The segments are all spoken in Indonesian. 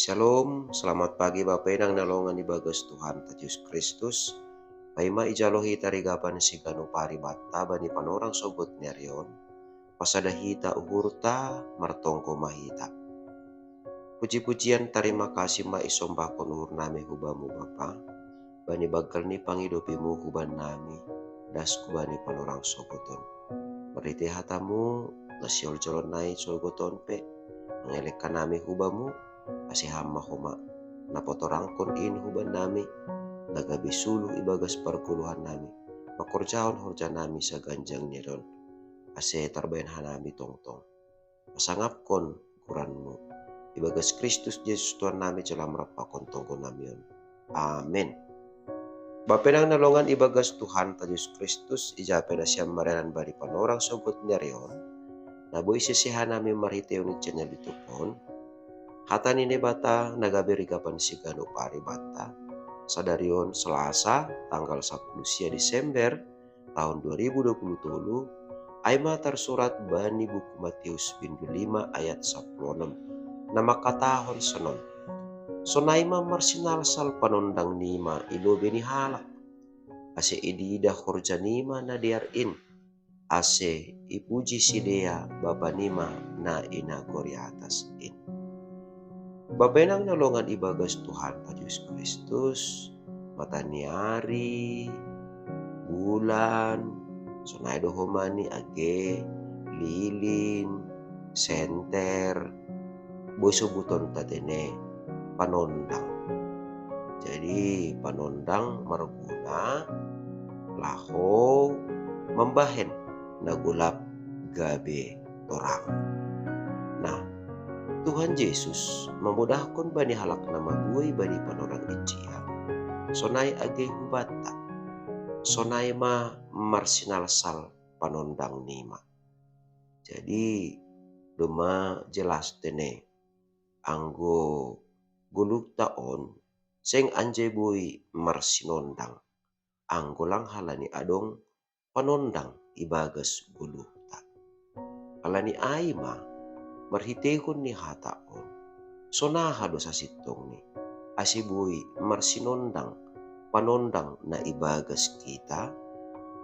Shalom, selamat pagi Bapak Nang nalongan ibagas Tuhan Yesus Kristus. Paima ijalohi tarigapan sigano paribata bani panorang sogot nyarion. Pasada hita uhurta martongko mahita. Puji-pujian terima kasih ma isombakon uhur nami hubamu Bapa. Bani bagal ni pangidopimu huban nami. Das kubani panorang sogoton. Merite hatamu nasiol jolon nai sogoton pe. Mengelekkan nami hubamu. Asi hama homa napotorangkon in huban nami nagabi suluh ibagas perkuluhan nami makorjaon horja nami sa ganjang niron ase tarbayan hanami tongtong pasangapkon kuranmu ibagas Kristus Yesus Tuhan nami celam rapakon tongkon namion. Amin. Bapenang nalongan ibagas Tuhan Yesus Kristus ijape na siyam marenan bari panorang sogot nyarion naboy sisihan nami marhiteo ni channel itupon. Hata nini bata nagaberi kapan sigano pari bata. Sadarion Selasa tanggal 10 Desember tahun 2020 Aima tersurat bani buku Matius bindu 5 ayat 16. Nama katahon senon. Sonaima marsinal sal panondang nima ilo beni halak. Ase idida khorja nima na diarin. Ase ipuji sidea bapa nima na inagori atas in. Bapenang nalongan ibagas Tuhan Yesus Kristus, mataniari, bulan, sonay dohomani age, lilin, senter, bosubuton tatene, panondang. Jadi panondang marguna, laho, membahen, nagulap, gabe, torang. Nah, Tuhan Yesus memudahkan bani halak nama buai bani panorang icia. Sonai age hubata. Sonai ma marsinal sal panondang nima. Jadi doma jelas tene anggo guluk taon seng anje buai marsinondang. Anggo lang halani adong panondang ibagas guluk ta. Halani aima marhitehon ni hataon. Sonaha dosa sitong ni. Asibui marsinondang panondang na ibagas kita.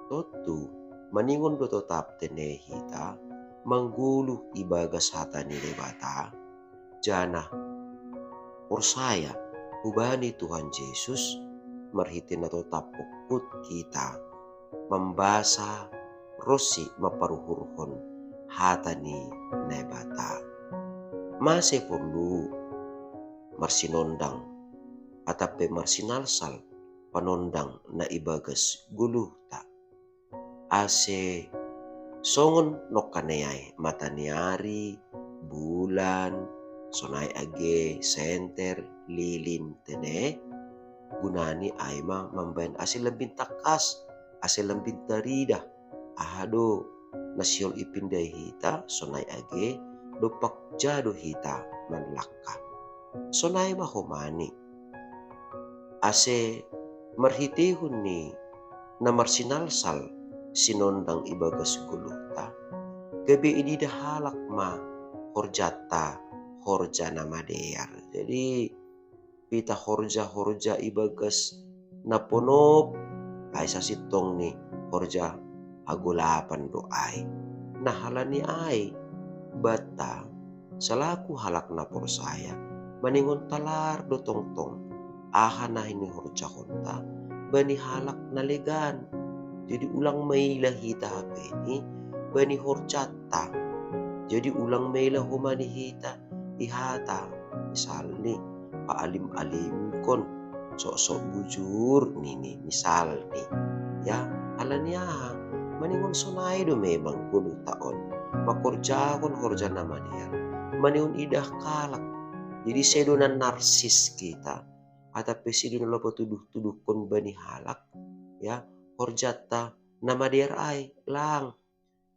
Totu maningon do tetap tene hita. Mangguluh ibagas hata ni debata. Jana porsaya hubani Tuhan Yesus marhitin na tetap pukut kita. Membasa rosi maparuhurhon hata ni nebata. Masih perlu marsinondang atape marsinalsal panondang na ibagas guluh ta. Ase songon nokanayay mataniari, bulan, sonay age, senter, lilin tene. Gunani aima mambayan ase lambing takas, ase lambing tarida. Ahado nasyol ipinday hita sonay age dopak jado hita manlaka. Sonay mahumani. Ase marhitehon ni na marsinalsal sinondang ibagas guluta. Gabi idida halak ma horjata horja na madear. Jadi pita horja ibagas na ponop ay sa sitong ni horja agulapan doay. Nahalani ay bata salaku halak na porsaya maningon talar do tongtong aha na hinihorja konta bani halak na legan. Jadi ulang may lahita hapeni bani horjata. Jadi ulang may lahumani hita ihata misal ni paalim-alim kon sok-sok bujur nini misal ni ya halania maningon sonay do memang kulo taon. Makorja kon horja nama dia. Maningon idah kalak. Jadi sedo na narsis kita. Atape sedo na lopo tuduh-tuduh kon bani halak. Ya, horjata nama dia ay lang.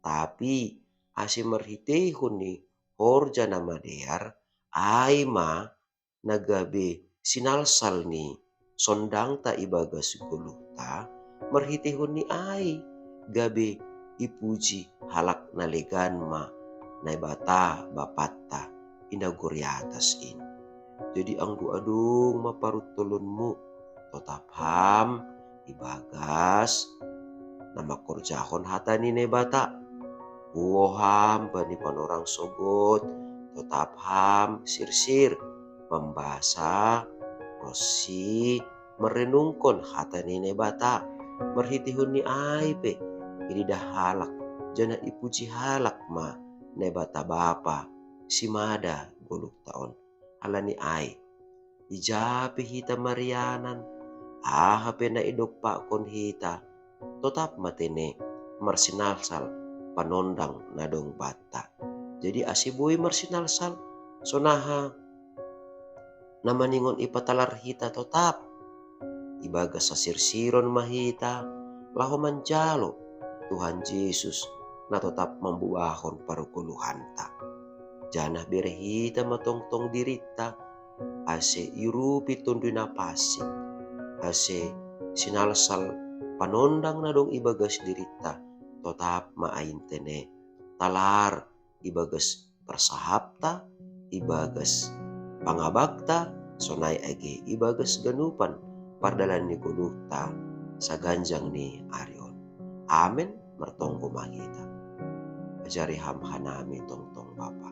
Tapi ase marhitehon ni horja nama dia ay ma nagabe sinalsal ni sondang ta ibagas guluta marhitehon ni ay gabe ipuji halak na legan ma na bata bapatta inaguri atas in. Jadi angdu adung maparut tulunmu tetap ham ibagas nama korjahon hata nine bata buoham bani panorang sogot tetap ham sir-sir membasa rosi merenungkon hata nine bata merhitihun ni aipe ini dah halak jana ipuji halak ma ne bata bapa si mada goluk taon halani ai ijapi hita marianan hape na idok pa kon hita tetap matene marsinalsal panondang nadong bata jadi asibui marsinalsal sonaha namaningon ipatalar hita tetap ibaga sasirsiron mahita laho manjalo Tuhan Yesus na tetap membuahon parukuluhanta janah berhita matongtong dirita ase irupi tundu napasi ase sinalsal panondang na dong ibagas dirita tetap maaintene talar ibagas persahapta ibagas pangabakta sonai age ibagas ganupan pardalan ni kulukta sa ganjang ni Arion. Amen martonggo magita ajari hamhanami tongtong bapa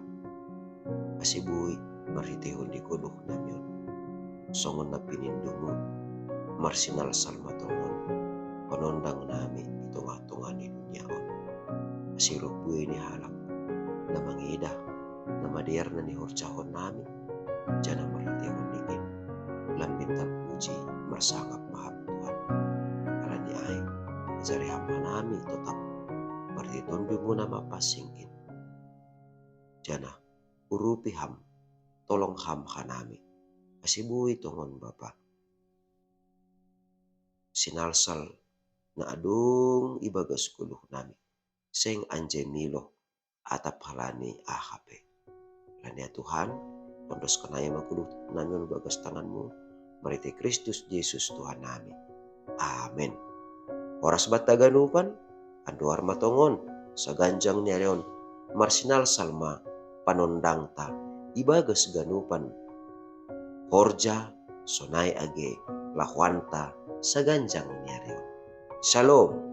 asibui maritihon di kuluk namyon songon na pinindungo marsinal salmatongon panondang nami itunga-tunga ni dunyaon asirok buhay ni halak na mangidah na madiar na ni horjahon nami dyan ang maritihon diin lambing talpuji marsakap mahap Tuhan alam ni ay ajari hamhanami tetap martiton bimuna mapasingin jana urupi ham tolong ham hanami asibui tongon bapa sinalsal na adung ibagas kuluh nami seng anje milo atap halani ahape lania Tuhan pondos kanaya magkuluh namin bagas tanganmu marite Kristus Yesus Tuhan nami amen oras bataganupan anduar matongon sa ganjang ni Arion marsinal salma panondang ta ibagas ganupan horja sonai age lahuanta sa ganjang ni Arion. Shalom.